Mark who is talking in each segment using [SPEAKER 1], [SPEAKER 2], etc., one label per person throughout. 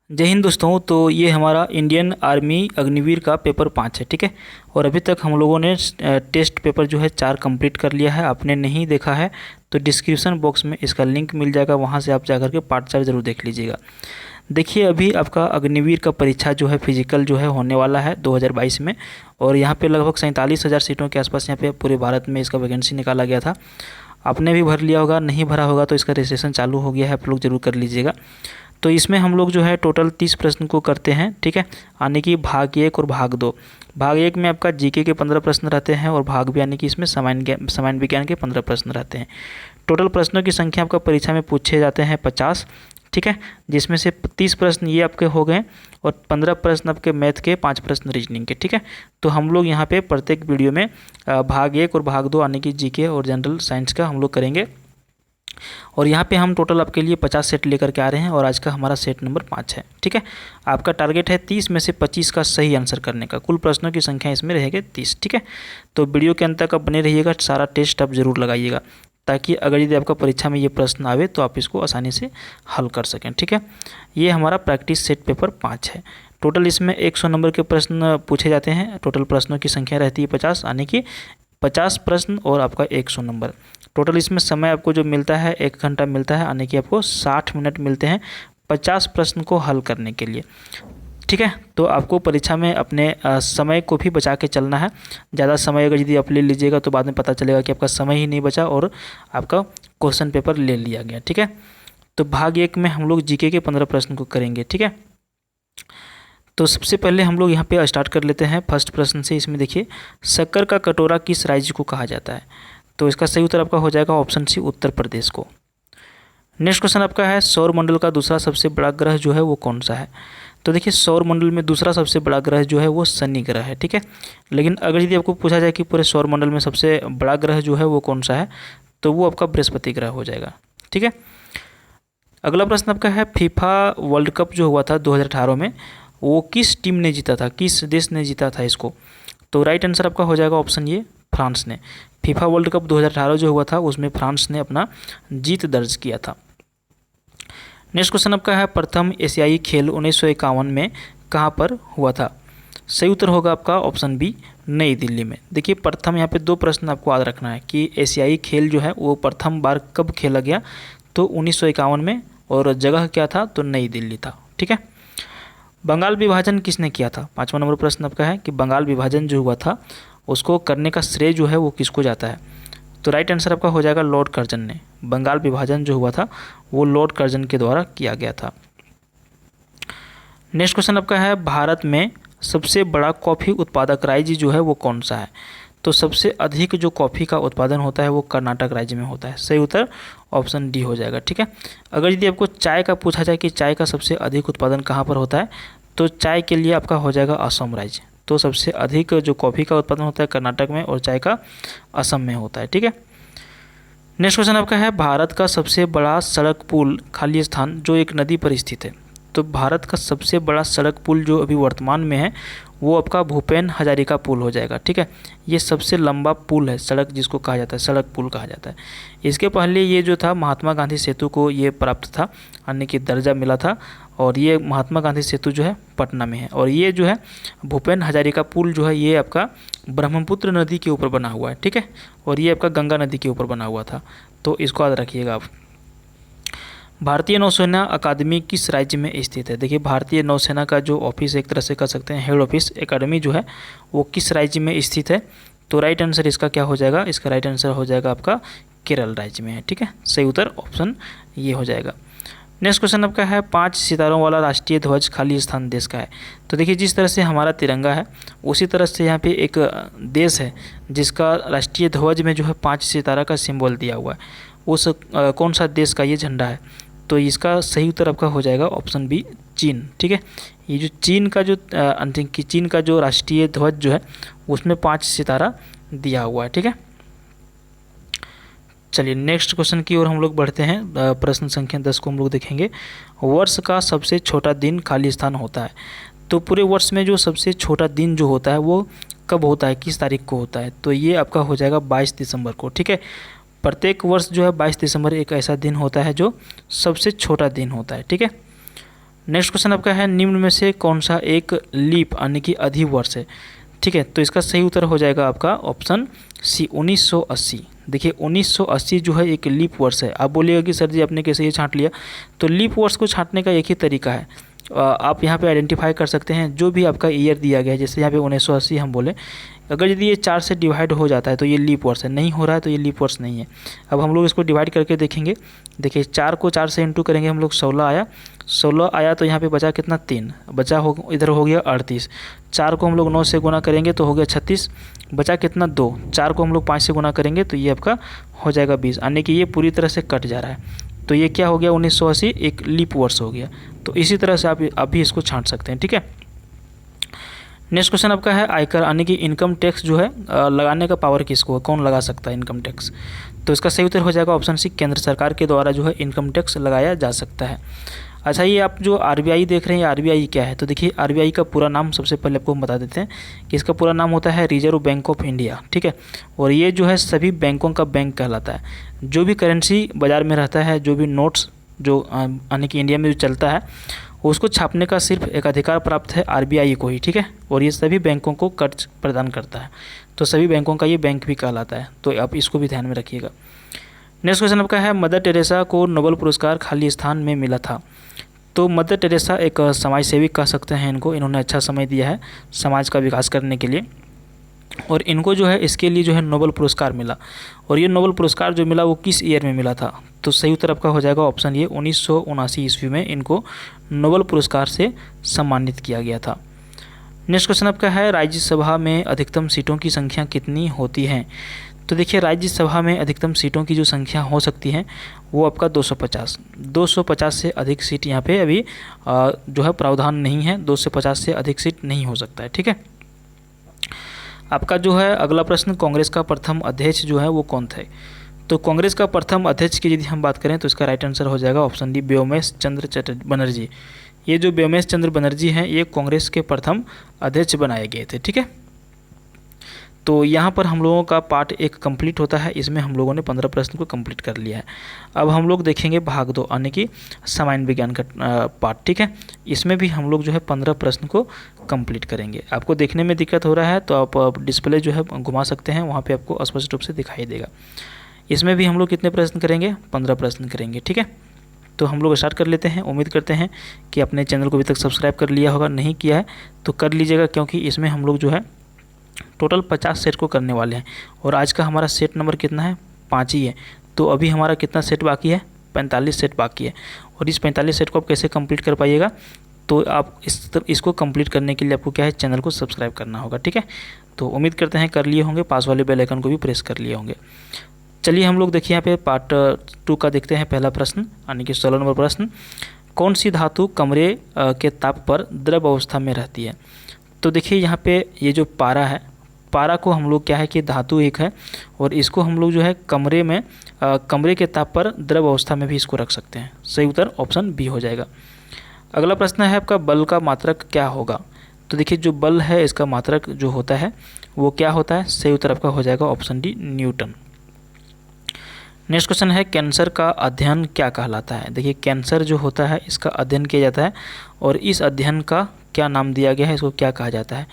[SPEAKER 1] जय हिंद दोस्तों। तो ये हमारा इंडियन आर्मी अग्निवीर का पेपर 5 है, ठीक है। और अभी तक हम लोगों ने टेस्ट पेपर जो है 4 कंप्लीट कर लिया है। आपने नहीं देखा है तो डिस्क्रिप्शन बॉक्स में इसका लिंक मिल जाएगा, वहाँ से आप जाकर के पार्ट 4 ज़रूर देख लीजिएगा। देखिए अभी आपका अग्निवीर का परीक्षा जो है फिजिकल जो है होने वाला है 2022 में, और यहाँ पे लगभग 47,000 सीटों के आसपास यहाँ पे पूरे भारत में इसका वैकेंसी निकाला गया था। आपने भी भर लिया होगा, नहीं भरा होगा तो इसका रजिस्ट्रेशन चालू हो गया है, आप लोग ज़रूर कर लीजिएगा। तो इसमें हम लोग जो है टोटल 30 प्रश्न को करते हैं, ठीक है। यानी कि भाग 1 और भाग 2। भाग 1 में आपका जीके के 15 प्रश्न रहते हैं और भाग 2 यानी कि इसमें सामान्य विज्ञान के 15 प्रश्न रहते हैं। टोटल प्रश्नों की संख्या आपका परीक्षा में पूछे जाते हैं 50, ठीक है। जिसमें से 30 प्रश्न ये आपके हो गए और 15 प्रश्न आपके मैथ के, 5 प्रश्न रीजनिंग के, ठीक है। तो हम लोग यहाँ पे प्रत्येक वीडियो में भाग 1 और भाग 2 यानी कि जीके और जनरल साइंस का हम लोग करेंगे। और यहाँ पे हम टोटल आपके लिए 50 सेट लेकर के आ रहे हैं और आज का हमारा सेट नंबर 5 है, ठीक है। आपका टारगेट है 30 में से 25 का सही आंसर करने का। कुल प्रश्नों की संख्या इसमें रहेगी 30, ठीक है। तो वीडियो के अंत तक आप बने रहिएगा, सारा टेस्ट आप जरूर लगाइएगा, ताकि अगर यदि आपका परीक्षा में ये प्रश्न आवे तो आप इसको आसानी से हल कर सकें, ठीक है। ये हमारा प्रैक्टिस सेट पेपर 5 है। टोटल इसमें 100 नंबर के प्रश्न पूछे जाते हैं। टोटल प्रश्नों की संख्या रहती है 50, यानी कि 50 प्रश्न और आपका 100 नंबर। टोटल इसमें समय आपको जो मिलता है 1 घंटा मिलता है, यानी कि आपको 60 मिनट मिलते हैं 50 प्रश्न को हल करने के लिए, ठीक है। तो आपको परीक्षा में अपने समय को भी बचा के चलना है। ज़्यादा समय अगर यदि आप ले लीजिएगा तो बाद में पता चलेगा कि आपका समय ही नहीं बचा और आपका क्वेश्चन पेपर ले लिया गया, ठीक है। तो भाग 1 में हम लोग जीके के 15 प्रश्न को करेंगे, ठीक है। तो सबसे पहले हम लोग यहाँ पे स्टार्ट कर लेते हैं फर्स्ट प्रश्न से। इसमें देखिए, शक्कर का कटोरा किस राज्य को कहा जाता है? तो इसका सही उत्तर आपका हो जाएगा ऑप्शन सी, उत्तर प्रदेश को। नेक्स्ट क्वेश्चन आपका है, सौर मंडल का दूसरा सबसे बड़ा ग्रह जो है वो कौन सा है? तो देखिए, सौर मंडल में दूसरा सबसे बड़ा ग्रह जो है वो शनि ग्रह है, ठीक है। लेकिन अगर यदि आपको पूछा जाए कि पूरे सौर मंडल में सबसे बड़ा ग्रह जो है वो कौन सा है, तो वो आपका बृहस्पति ग्रह हो जाएगा, ठीक है। अगला प्रश्न आपका है, फीफा वर्ल्ड कप जो हुआ था 2018 में, वो किस टीम ने जीता था, किस देश ने जीता था इसको? तो राइट आंसर आपका हो जाएगा ऑप्शन ये, फ्रांस ने। फीफा वर्ल्ड कप 2018 जो हुआ था उसमें फ्रांस ने अपना जीत दर्ज किया था। नेक्स्ट क्वेश्चन आपका है, प्रथम एशियाई खेल 1951 में कहाँ पर हुआ था? सही उत्तर होगा आपका ऑप्शन बी, नई दिल्ली में। देखिए प्रथम, यहाँ पे 2 प्रश्न आपको याद रखना है कि एशियाई खेल जो है वो प्रथम बार कब खेला गया, तो 1951 में, और जगह क्या था, तो नई दिल्ली था, ठीक है। बंगाल विभाजन किसने किया था? 5वां नंबर प्रश्न आपका है कि बंगाल विभाजन जो हुआ था उसको करने का श्रेय जो है वो किसको जाता है? तो राइट आंसर आपका हो जाएगा लॉर्ड कर्जन ने। बंगाल विभाजन जो हुआ था वो लॉर्ड कर्जन के द्वारा किया गया था। नेक्स्ट क्वेश्चन आपका है, भारत में सबसे बड़ा कॉफ़ी उत्पादक राज्य जो है वो कौन सा है? तो सबसे अधिक जो कॉफ़ी का उत्पादन होता है वो कर्नाटक राज्य में होता है। सही उत्तर ऑप्शन डी हो जाएगा, ठीक है। अगर यदि आपको चाय का पूछा जाए कि चाय का सबसे अधिक उत्पादन कहाँ पर होता है, तो चाय के लिए आपका हो जाएगा असम राज्य। तो सबसे अधिक जो कॉफ़ी का उत्पादन होता है कर्नाटक में और चाय का असम में होता है, ठीक है। नेक्स्ट क्वेश्चन आपका है, भारत का सबसे बड़ा सड़क पुल खाली स्थान जो एक नदी पर स्थित है। तो भारत का सबसे बड़ा सड़क पुल जो अभी वर्तमान में है वो आपका भूपेन हजारिका पुल हो जाएगा, ठीक है। ये सबसे लंबा पुल है, सड़क जिसको कहा जाता है, सड़क पुल कहा जाता है। इसके पहले ये जो था महात्मा गांधी सेतु को ये प्राप्त था, यानी कि दर्जा मिला था, और ये महात्मा गांधी सेतु जो है पटना में है। और ये जो है भूपेन हजारिका पुल जो है ये आपका ब्रह्मपुत्र नदी के ऊपर बना हुआ है, ठीक है। और ये आपका गंगा नदी के ऊपर बना हुआ था, तो इसको याद रखिएगा आप। भारतीय नौसेना अकादमी किस राज्य में स्थित है? देखिए, भारतीय नौसेना का जो ऑफिस, एक तरह से कह सकते हैं हेड ऑफिस, एकेडमी जो है वो किस राज्य में स्थित है? तो राइट आंसर इसका क्या हो जाएगा? इसका राइट आंसर हो जाएगा आपका केरल राज्य में है, ठीक है। सही उत्तर ऑप्शन ये हो जाएगा। नेक्स्ट क्वेश्चन आपका है, 5 सितारों वाला राष्ट्रीय ध्वज खाली स्थान देश का है। तो देखिए, जिस तरह से हमारा तिरंगा है उसी तरह से यहाँ पे एक देश है जिसका राष्ट्रीय ध्वज में जो है 5 सितारा का सिंबल दिया हुआ है। उस कौन सा देश का ये झंडा है? तो इसका सही उत्तर आपका हो जाएगा ऑप्शन बी, चीन, ठीक है। ये जो चीन का जो चीन का जो राष्ट्रीय ध्वज जो है उसमें 5 सितारा दिया हुआ है, ठीक है। चलिए नेक्स्ट क्वेश्चन की ओर हम लोग बढ़ते हैं। प्रश्न संख्या 10 को हम लोग देखेंगे। वर्ष का सबसे छोटा दिन खाली स्थान होता है। तो पूरे वर्ष में जो सबसे छोटा दिन जो होता है वो कब होता है, किस तारीख को होता है? तो ये आपका हो जाएगा 22 दिसंबर को, ठीक है। प्रत्येक वर्ष जो है 22 दिसंबर एक ऐसा दिन होता है जो सबसे छोटा दिन होता है, ठीक है। नेक्स्ट क्वेश्चन आपका है निम्न में से कौन सा एक लीप यानी कि अधिवर्ष है। ठीक है, तो इसका सही उत्तर हो जाएगा आपका ऑप्शन सी 1980। देखिए 1980 जो है एक लीप वर्ष है। आप बोलिएगा कि सर जी आपने कैसे ये छांट लिया, तो लीप वर्ष को छांटने का एक ही तरीका है। आप यहाँ पे आइडेंटिफाई कर सकते हैं जो भी आपका ईयर दिया गया है, जैसे यहाँ पे 1980 हम बोले, अगर यदि ये 4 से डिवाइड हो जाता है तो ये लीप वर्ष है, नहीं हो रहा है तो ये लीप वर्ष नहीं है। अब हम लोग इसको डिवाइड करके देखेंगे। देखिए 4 को 4 से इंटू करेंगे हम लोग, 16 आया तो यहाँ पे बचा कितना 3, बचा हो इधर हो गया 38। 4 को हम लोग 9 से गुना करेंगे तो हो गया 36, बचा कितना 2। 4 को हम लोग 5 से गुना करेंगे तो ये आपका हो जाएगा 20, यानी कि ये पूरी तरह से कट जा रहा है। तो ये क्या हो गया 1980 एक लीप वर्ष हो गया। तो इसी तरह से आप भी इसको छांट सकते हैं। ठीक है, नेक्स्ट क्वेश्चन आपका है आयकर यानी कि इनकम टैक्स जो है लगाने का पावर किसको है, कौन लगा सकता है इनकम टैक्स। तो इसका सही उत्तर हो जाएगा ऑप्शन सी, केंद्र सरकार के द्वारा जो है इनकम टैक्स लगाया जा सकता है। अच्छा, ये आप जो आरबीआई देख रहे हैं, आरबीआई क्या है, तो देखिए आरबीआई का पूरा नाम सबसे पहले आपको हम बता देते हैं कि इसका पूरा नाम होता है रिजर्व बैंक ऑफ इंडिया। ठीक है, और ये जो है सभी बैंकों का बैंक कहलाता है। जो भी करेंसी बाज़ार में रहता है, जो भी नोट्स जो यानी कि इंडिया में जो चलता है, उसको छापने का सिर्फ एक अधिकार प्राप्त है आरबीआई को ही। ठीक है, और ये सभी बैंकों को कर्ज प्रदान करता है, तो सभी बैंकों का ये बैंक भी कहलाता है, तो आप इसको भी ध्यान में रखिएगा। नेक्स्ट क्वेश्चन आपका है मदर टेरेसा को नोबेल पुरस्कार खाली स्थान में मिला था। तो मदर टेरेसा एक समाज सेविक कह सकते हैं इनको, इन्होंने अच्छा समय दिया है समाज का विकास करने के लिए, और इनको जो है इसके लिए जो है नोबेल पुरस्कार मिला। और ये नोबेल पुरस्कार जो मिला वो किस ईयर में मिला था, तो सही उत्तर आपका हो जाएगा ऑप्शन ये 1979 ईस्वी में इनको नोबेल पुरस्कार से सम्मानित किया गया था। नेक्स्ट क्वेश्चन आपका है राज्यसभा में अधिकतम सीटों की संख्या कितनी होती है। तो देखिए राज्यसभा में अधिकतम सीटों की जो संख्या हो सकती है वो आपका 250 से अधिक सीट यहाँ पे अभी जो है प्रावधान नहीं है, 250 से अधिक सीट नहीं हो सकता है। ठीक है, आपका जो है अगला प्रश्न, कांग्रेस का प्रथम अध्यक्ष जो है वो कौन थे। तो कांग्रेस का प्रथम अध्यक्ष की यदि हम बात करें तो इसका राइट आंसर हो जाएगा ऑप्शन डी, व्योमेश चंद्र बनर्जी। ये जो व्योमेश चंद्र बनर्जी हैं ये कांग्रेस के प्रथम अध्यक्ष बनाए गए थे। ठीक है, तो यहाँ पर हम लोगों का पार्ट 1 कंप्लीट होता है, इसमें हम लोगों ने 15 प्रश्न को कंप्लीट कर लिया है। अब हम लोग देखेंगे भाग 2 यानी कि सामान्य विज्ञान का पार्ट। ठीक है, इसमें भी हम लोग जो है 15 प्रश्न को कंप्लीट करेंगे। आपको देखने में दिक्कत हो रहा है तो आप डिस्प्ले जो है घुमा सकते हैं, वहाँ पर आपको स्पष्ट रूप से दिखाई देगा। इसमें भी हम लोग कितने प्रश्न करेंगे, 15 प्रश्न करेंगे। ठीक है, तो हम लोग स्टार्ट कर लेते हैं। उम्मीद करते हैं कि अपने चैनल को अभी तक सब्सक्राइब कर लिया होगा, नहीं किया है तो कर लीजिएगा, क्योंकि इसमें हम लोग जो है टोटल 50 सेट को करने वाले हैं। और आज का हमारा सेट नंबर कितना है, 5 ही है। तो अभी हमारा कितना सेट बाकी है, 45 सेट बाकी है। और इस 45 सेट को आप कैसे कंप्लीट कर पाइएगा, तो आप इसको कंप्लीट करने के लिए आपको क्या है, चैनल को सब्सक्राइब करना होगा। ठीक है, तो उम्मीद करते हैं कर लिए होंगे, पास वाले बेल आइकन को भी प्रेस कर लिए होंगे। चलिए हम लोग देखिए यहाँ पे पार्ट 2 का देखते हैं पहला प्रश्न, यानी कि 16 नंबर प्रश्न, कौन सी धातु कमरे के ताप पर द्रव अवस्था में रहती है। तो देखिए यहाँ पे ये जो पारा है, पारा को हम लोग क्या है कि धातु एक है, और इसको हम लोग जो है कमरे के ताप पर द्रव अवस्था में भी इसको रख सकते हैं। सही उत्तर ऑप्शन बी हो जाएगा। अगला प्रश्न है आपका बल का मात्रक क्या होगा। तो देखिए जो बल है इसका मात्रक जो होता है वो क्या होता है, सही उत्तर आपका हो जाएगा option D, Newton. Next question है कैंसर का अध्ययन क्या कहलाता है। देखिए कैंसर जो होता है इसका अध्ययन किया जाता है, और इस अध्ययन का क्या नाम दिया गया है, इसको क्या कहा जाता है,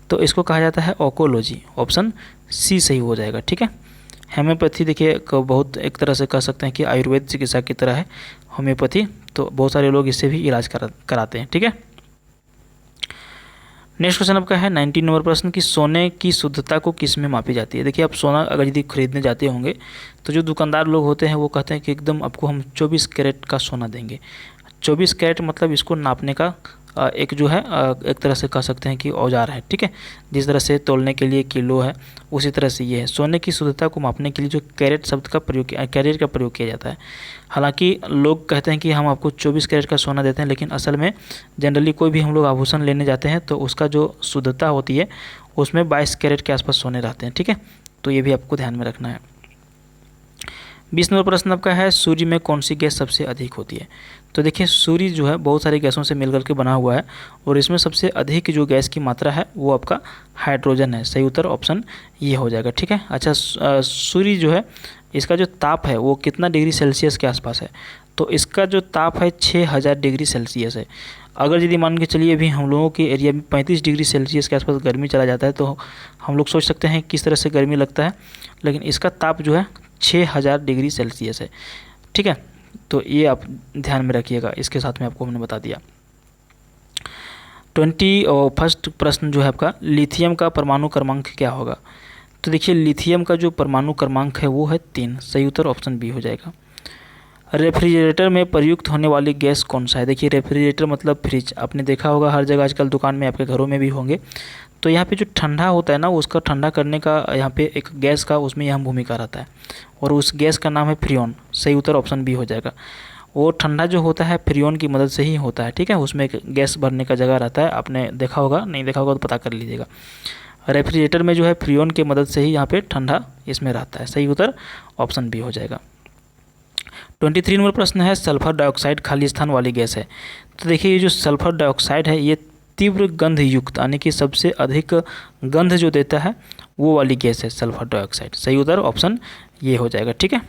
[SPEAKER 1] तो इसको कहा जाता है ऑकोलॉजी। ऑप्शन सी सही हो जाएगा। ठीक है, होम्योपैथी देखिए बहुत एक तरह से कह सकते हैं कि आयुर्वेद चिकित्सा की तरह है होम्योपैथी, तो बहुत सारे लोग इससे भी इलाज कराते हैं। ठीक है, नेक्स्ट क्वेश्चन आपका है 19 नंबर प्रश्न की सोने की शुद्धता को किस में मापी जाती है। देखिए आप सोना अगर यदि खरीदने जाते होंगे तो जो दुकानदार लोग होते हैं वो कहते हैं कि एकदम आपको हम 24 कैरेट का सोना देंगे। 24 कैरेट मतलब इसको नापने का एक जो है एक तरह से कह सकते हैं कि औजार है। ठीक है, जिस तरह से तोलने के लिए किलो है उसी तरह से ये है। सोने की शुद्धता को मापने के लिए जो कैरेट शब्द का प्रयोग, कैरेट का प्रयोग किया जाता है। हालांकि लोग कहते हैं कि हम आपको 24 कैरेट का सोना देते हैं, लेकिन असल में जनरली कोई भी हम लोग आभूषण लेने जाते हैं तो उसका जो शुद्धता होती है उसमें 22 कैरेट के आसपास सोने रहते हैं। ठीक है, तो ये भी आपको ध्यान में रखना है। 20 नंबर प्रश्न आपका है सूर्य में कौन सी गैस सबसे अधिक होती है। तो देखिए सूर्य जो है बहुत सारी गैसों से मिलकर के बना हुआ है, और इसमें सबसे अधिक जो गैस की मात्रा है वो आपका हाइड्रोजन है। सही उत्तर ऑप्शन ये हो जाएगा। ठीक है, अच्छा सूर्य जो है इसका जो ताप है वो कितना डिग्री सेल्सियस के आसपास है, तो इसका जो ताप है 6000 डिग्री सेल्सियस है। अगर यदि मान के चलिए अभी हम लोगों के एरिया में 35 डिग्री सेल्सियस के आसपास गर्मी चला जाता है तो हम लोग सोच सकते हैं किस तरह से गर्मी लगता है, लेकिन इसका ताप जो है 6000 डिग्री सेल्सियस है। ठीक है, तो ये आप ध्यान में रखिएगा, इसके साथ में आपको हमने बता दिया। 21 प्रश्न जो है आपका, लिथियम का परमाणु क्रमांक क्या होगा। तो देखिए लिथियम का जो परमाणु क्रमांक है वो है 3। सही उत्तर ऑप्शन बी हो जाएगा। रेफ्रिजरेटर में प्रयुक्त होने वाली गैस कौन सा है। देखिए रेफ्रिजरेटर मतलब फ्रिज, आपने देखा होगा हर जगह आजकल दुकान में, आपके घरों में भी होंगे। तो यहाँ पे जो ठंडा होता है ना, उसका ठंडा करने का यहाँ पे एक गैस का उसमें यहाँ भूमिका रहता है, और उस गैस का नाम है फ्रियोन। सही उत्तर ऑप्शन बी हो जाएगा। वो ठंडा जो होता है फ्रियोन की मदद से ही होता है। ठीक है, उसमें एक गैस भरने का जगह रहता है, आपने देखा होगा, नहीं देखा होगा तो पता कर लीजिएगा। रेफ्रिजरेटर में जो है फ्रियोन की मदद से ही यहाँ पे ठंडा इसमें रहता है। सही उत्तर ऑप्शन बी हो जाएगा। 23 नंबर प्रश्न है, सल्फर डाइऑक्साइड खाली स्थान वाली गैस है। तो देखिए ये जो सल्फर डाइऑक्साइड है ये तीव्र गंध युक्त, यानी कि सबसे अधिक गंध जो देता है वो वाली गैस है सल्फर डाइऑक्साइड। सही उत्तर ऑप्शन ये हो जाएगा। ठीक है,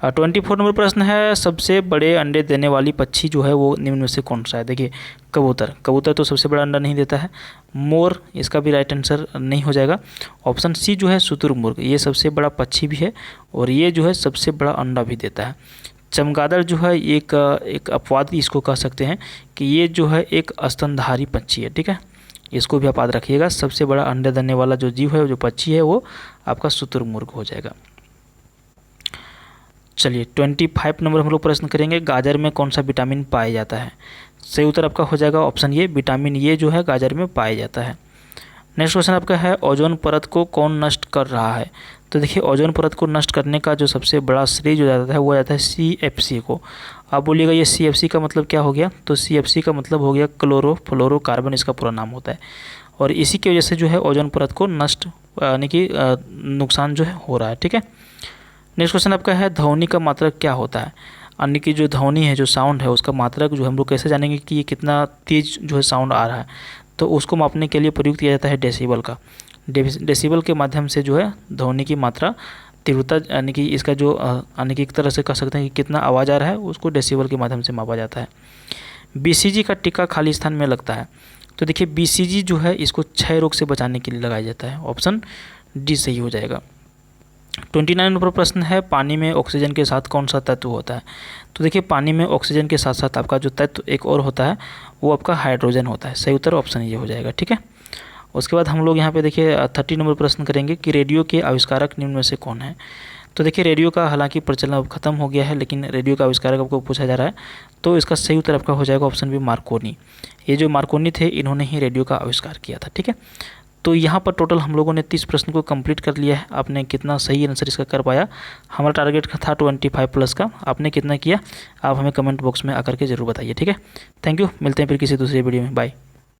[SPEAKER 1] 24 नंबर प्रश्न है, सबसे बड़े अंडे देने वाली पक्षी जो है वो निम्न में से कौन सा है। देखिए कबूतर, कबूतर तो सबसे बड़ा अंडा नहीं देता है। मोर, इसका भी राइट आंसर नहीं हो जाएगा। ऑप्शन सी जो है शुतुरमुर्ग, ये सबसे बड़ा पक्षी भी है और ये जो है सबसे बड़ा अंडा भी देता है। चमगादड़ जो है एक अपवाद इसको कह सकते हैं कि ये जो है एक स्तनधारी पक्षी है। ठीक है, इसको भी आप याद रखिएगा। सबसे बड़ा अंडे देने वाला जो जीव है, जो पक्षी है, वो आपका शुतुरमुर्ग हो जाएगा। चलिए 25 नंबर हम लोग प्रश्न करेंगे, गाजर में कौन सा विटामिन पाया जाता है। सही उत्तर आपका हो जाएगा ऑप्शन ए, विटामिन ए जो है गाजर में पाया जाता है। नेक्स्ट क्वेश्चन आपका है, ओजोन परत को कौन नष्ट कर रहा है। तो देखिए ओजोन परत को नष्ट करने का जो सबसे बड़ा श्रेय जो जाता है वो जाता है CFC को। आप बोलिएगा ये CFC का मतलब क्या हो गया। तो CFC का मतलब हो गया क्लोरोफ्लोरोकार्बन, इसका पूरा नाम होता है, और इसी की वजह से जो है ओजोन परत को नष्ट यानी कि नुकसान जो है हो रहा है। ठीक है, नेक्स्ट क्वेश्चन आपका है, ध्वनि का मात्रक क्या होता है। यानी कि जो ध्वनि है, जो साउंड है, उसका मात्रक जो हम लोग कैसे जानेंगे कि ये कितना तेज जो है साउंड आ रहा है। तो उसको मापने के लिए प्रयुक्त किया जाता है डेसिबल का। डेसिबल के माध्यम से जो है ध्वनि की मात्रा, तीव्रता, यानी कि इसका जो यानी कि एक तरह से कह सकते हैं कि कितना आवाज़ आ रहा है, उसको डेसिबल के माध्यम से मापा जाता है। BCG का टीका खाली स्थान में लगता है। तो देखिए BCG जो है इसको क्षय रोग से बचाने के लिए लगाया जाता है। ऑप्शन डी सही हो जाएगा। 29 नंबर प्रश्न है, पानी में ऑक्सीजन के साथ कौन सा तत्व होता है। तो देखिए पानी में ऑक्सीजन के साथ साथ आपका जो तत्व एक और होता है वो आपका हाइड्रोजन होता है। सही उत्तर ऑप्शन ये हो जाएगा। ठीक है, उसके बाद हम लोग यहाँ पे देखिए 30 नंबर प्रश्न करेंगे कि रेडियो के आविष्कारक निम्न में से कौन है। तो देखिए रेडियो का हालांकि प्रचलन अब खत्म हो गया है, लेकिन रेडियो का आविष्कारक आपको पूछा जा रहा है, तो इसका सही उत्तर आपका हो जाएगा ऑप्शन बी, मार्कोनी। ये जो मार्कोनी थे इन्होंने ही रेडियो का आविष्कार किया था। ठीक है, तो यहाँ पर टोटल हम लोगों ने 30 प्रश्न को कंप्लीट कर लिया है। आपने कितना सही आंसर इसका कर पाया, हमारा टारगेट था 25 प्लस का, आपने कितना किया आप हमें कमेंट बॉक्स में आकर के ज़रूर बताइए। ठीक है, थैंक यू, मिलते हैं फिर किसी दूसरे वीडियो में, बाय।